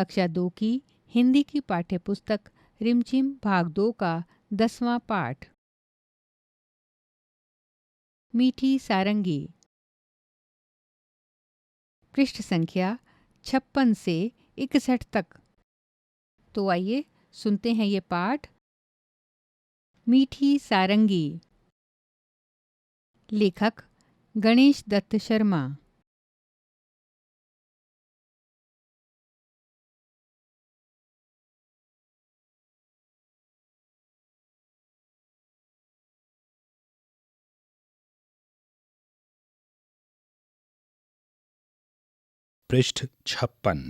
कक्षा 2 की हिंदी की पाठ्यपुस्तक रिमझिम भाग 2 का 10वां पाठ। मीठी सारंगी। पृष्ठ संख्या 56 से 61 तक। तो आइए सुनते हैं ये पाठ। मीठी सारंगी। लेखक गणेश दत्त शर्मा। पृष्ठ 56।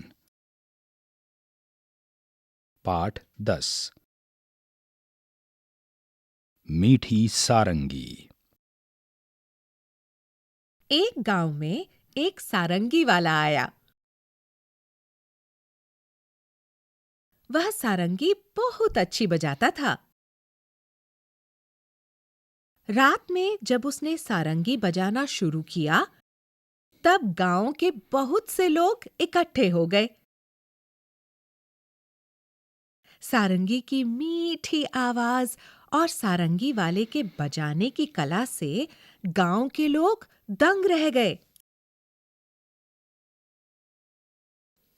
पाठ 10। मीठी सारंगी। एक गांव में एक सारंगी वाला आया। वह सारंगी बहुत अच्छी बजाता था। रात में जब उसने सारंगी बजाना शुरू किया, तब गांव के बहुत से लोग इकट्ठे हो गए। सारंगी की मीठी आवाज और सारंगी वाले के बजाने की कला से गांव के लोग दंग रह गए।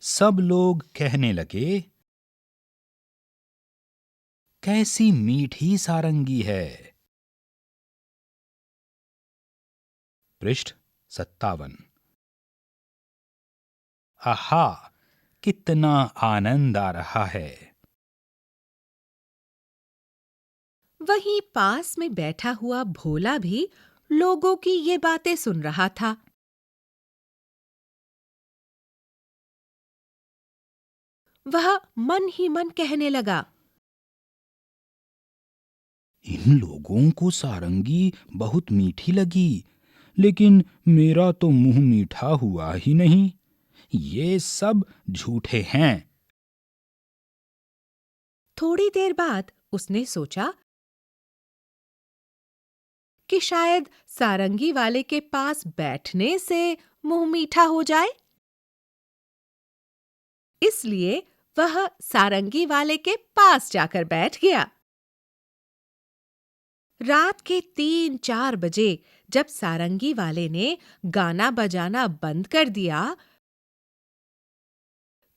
सब लोग कहने लगे, कैसी मीठी सारंगी है। पृष्ठ 57। आहा, कितना आनंद आ रहा है। वहीं पास में बैठा हुआ भोला भी लोगों की ये बातें सुन रहा था। वह मन ही मन कहने लगा, इन लोगों को सारंगी बहुत मीठी लगी, लेकिन मेरा तो मुंह मीठा हुआ ही नहीं। ये सब झूठे हैं। थोड़ी देर बाद उसने सोचा कि शायद सारंगी वाले के पास बैठने से मुंह मीठा हो जाए। इसलिए वह सारंगी वाले के पास जाकर बैठ गया। रात के 3-4 बजे जब सारंगी वाले ने गाना बजाना बंद कर दिया,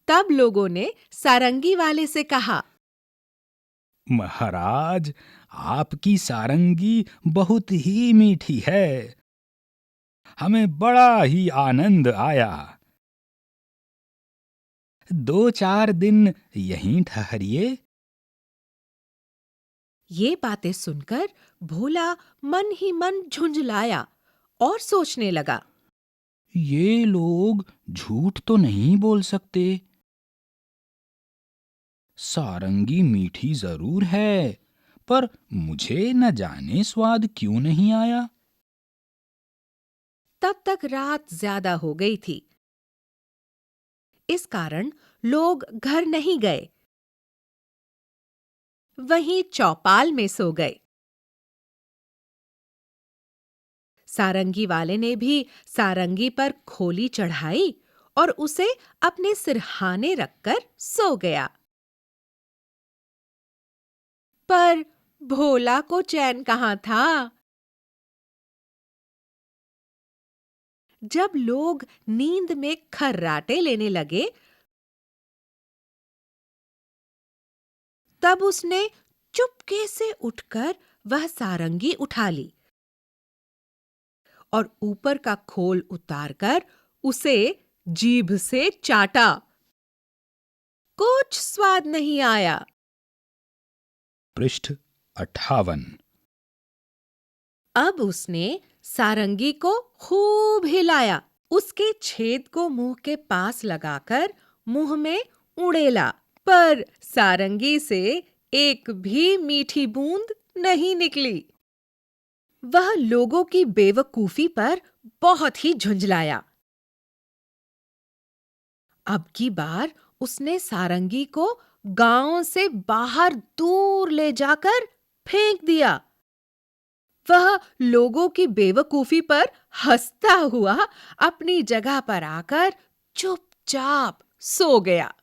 तब लोगों ने सारंगी वाले से कहा, महाराज, आपकी सारंगी बहुत ही मीठी है। हमें बड़ा ही आनंद आया। 2-4 दिन यहीं ठहरिए। ये बातें सुनकर भोला मन ही मन झुंझलाया और सोचने लगा, ये लोग झूठ तो नहीं बोल सकते। सारंगी मीठी जरूर है, पर मुझे न जाने स्वाद क्यों नहीं आया। तब तक रात ज्यादा हो गई थी। इस कारण लोग घर नहीं गए, वहीं चौपाल में सो गए। सारंगी वाले ने भी सारंगी पर खोली चढ़ाई और उसे अपने सिरहाने रखकर सो गया। पर भोला को चैन कहाँ था। जब लोग नींद में खर्राटे लेने लगे, तब उसने चुपके से उठकर वह सारंगी उठा ली और ऊपर का खोल उतारकर उसे जीभ से चाटा। कुछ स्वाद नहीं आया। पृष्ठ 58। अब उसने सारंगी को खूब हिलाया, उसके छेद को मुंह के पास लगाकर मुंह में उड़ेला, पर सारंगी से एक भी मीठी बूंद नहीं निकली। वह लोगों की बेवकूफी पर बहुत ही झुंझलाया। अब की बार उसने सारंगी को गांव से बाहर दूर ले जाकर फेंक दिया। वह लोगों की बेवकूफी पर हंसता हुआ अपनी जगह पर आकर चुपचाप सो गया।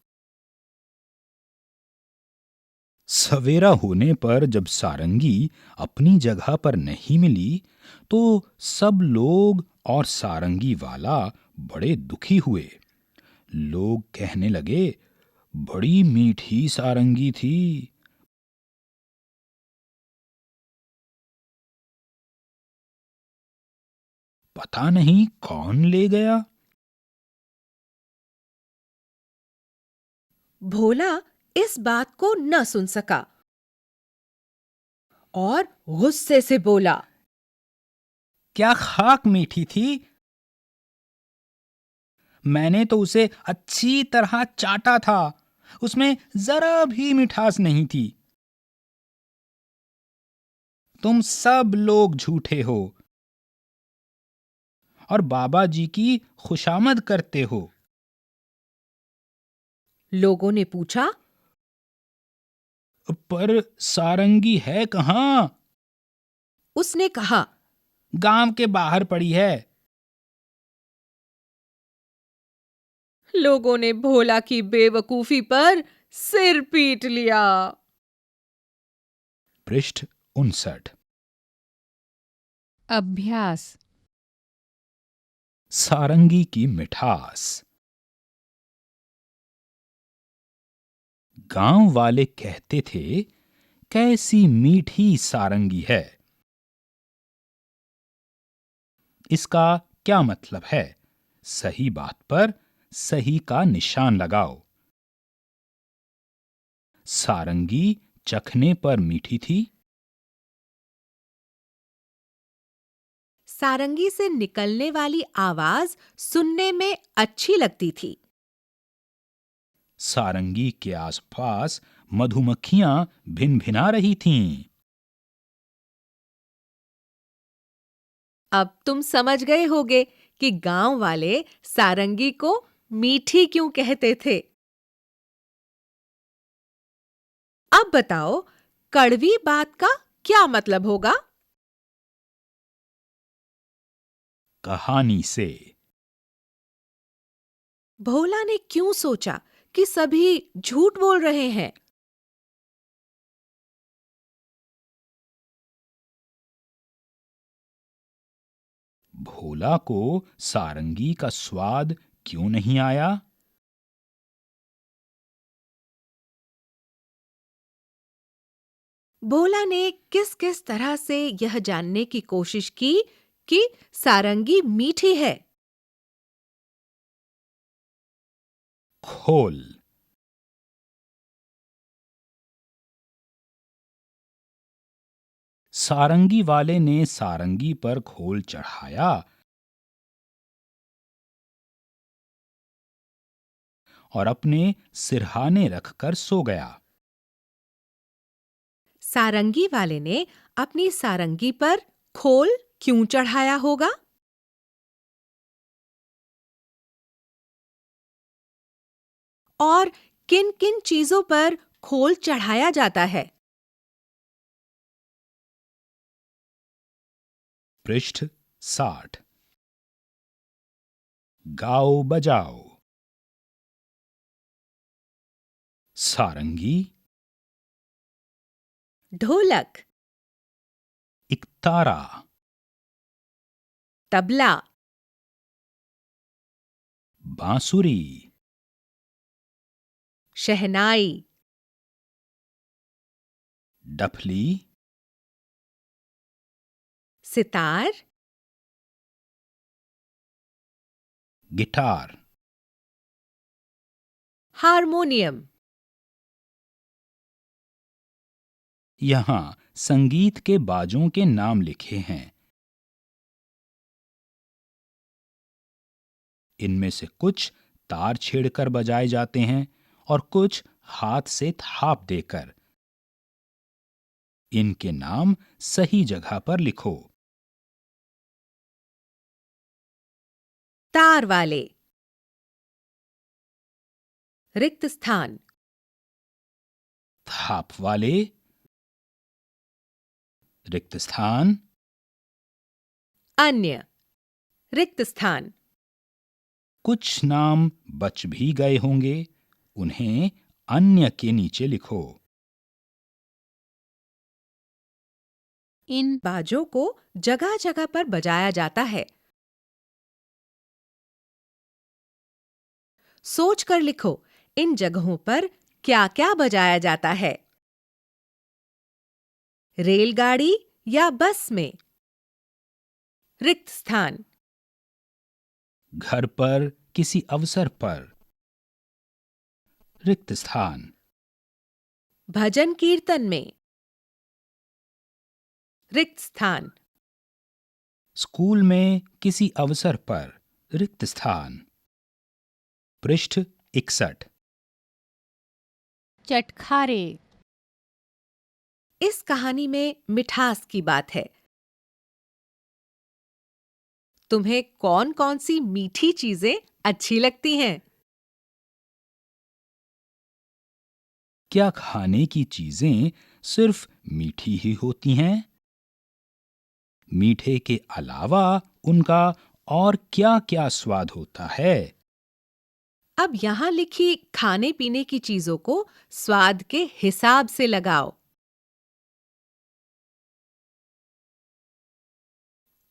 सवेरा होने पर जब सारंगी अपनी जगह पर नहीं मिली तो सब लोग और सारंगी वाला बड़े दुखी हुए। लोग कहने लगे, बड़ी मीठी सारंगी थी। पता नहीं कौन ले गया। भोला इस बात को न सुन सका और गुस्से से बोला, क्या खाक मीठी थी? मैंने तो उसे अच्छी तरह चाटा था, उसमें जरा भी मिठास नहीं थी। तुम सब लोग झूठे हो और बाबा जी की खुशामद करते हो। लोगों ने पूछा, पर सारंगी है कहाँ? उसने कहा, गांव के बाहर पड़ी है। लोगों ने भोला की बेवकूफी पर सिर पीट लिया। पृष्ठ 59। अभ्यास। सारंगी की मिठास। गांव वाले कहते थे, कैसी मीठी सारंगी है। इसका क्या मतलब है? सही बात पर सही का निशान लगाओ। सारंगी चखने पर मीठी थी। सारंगी से निकलने वाली आवाज सुनने में अच्छी लगती थी। सारंगी के आसपास मधुमक्खियां भिनभिना रही थीं। अब तुम समझ गए होगे कि गांव वाले सारंगी को मीठी क्यों कहते थे। अब बताओ, कड़वी बात का क्या मतलब होगा? कहानी से। भोला ने क्यों सोचा कि सभी झूठ बोल रहे हैं? भोला को सारंगी का स्वाद क्यों नहीं आया? भोला ने किस किस तरह से यह जानने की कोशिश की कि सारंगी मीठी है? खोल। सारंगी वाले ने सारंगी पर खोल चढ़ाया और अपने सिरहाने रखकर सो गया। सारंगी वाले ने अपनी सारंगी पर खोल क्यों चढ़ाया होगा? और किन किन चीजों पर खोल चढ़ाया जाता है? पृष्ठ 60। गाओ बजाओ। सारंगी, ढोलक, एक तारा, तबला, बांसुरी, शहनाई, डफली, सितार, गिटार। हारमोनियम। यहां संगीत के बाजों के नाम लिखे हैं। इनमें से कुछ तार छेड़कर बजाए जाते हैं और कुछ हाथ से थाप देकर। इनके नाम सही जगह पर लिखो। तार वाले, रिक्त स्थान। थाप वाले, रिक्त स्थान। अन्य, रिक्त स्थान। कुछ नाम बच भी गए होंगे, उन्हें अन्य के नीचे लिखो। इन बाजों को जगह जगह पर बजाया जाता है। सोच कर लिखो, इन जगहों पर क्या क्या बजाया जाता है? रेलगाड़ी या बस में? रिक्त स्थान। घर पर किसी अवसर पर। रिक्त स्थान। भजन कीर्तन में? रिक्त स्थान। स्कूल में किसी अवसर पर। रिक्त स्थान। पृष्ठ 61। चटखारे। इस कहानी में मिठास की बात है। तुम्हें कौन कौन सी मीठी चीजें अच्छी लगती हैं? क्या खाने की चीजें सिर्फ मीठी ही होती हैं? मीठे के अलावा उनका और क्या-क्या स्वाद होता है? अब यहां लिखी खाने पीने की चीजों को स्वाद के हिसाब से लगाओ।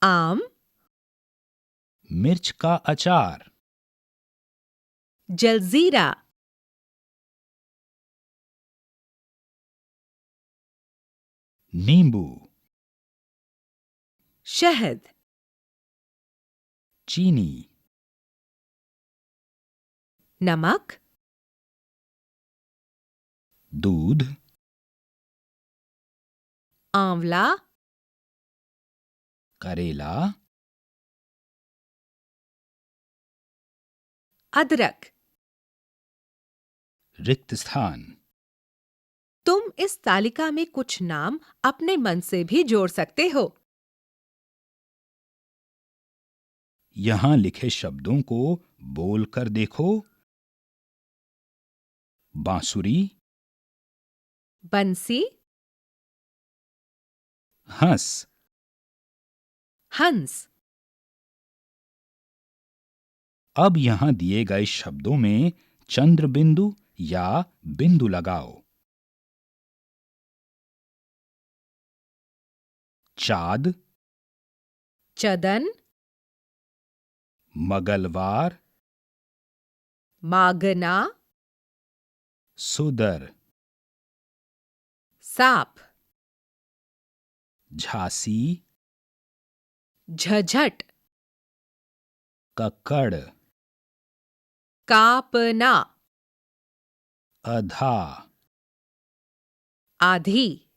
आम, मिर्च का अचार। जलजीरा, नींबू। शहद, चीनी। नमक, दूध। आंवला, करेला। अदरक। रिक्त स्थान। तुम इस तालिका में कुछ नाम अपने मन से भी जोड़ सकते हो। यहां लिखे शब्दों को बोल कर देखो। बांसुरी। बंसी, हंस। हंस। अब यहां दिए गए शब्दों में चंद्र बिंदु या बिंदु लगाओ। चाँद। चदन, मंगलवार। मागना, सुदर। सांप, झांसी। झझट, कक्कड़। कापना, अधा। आधी।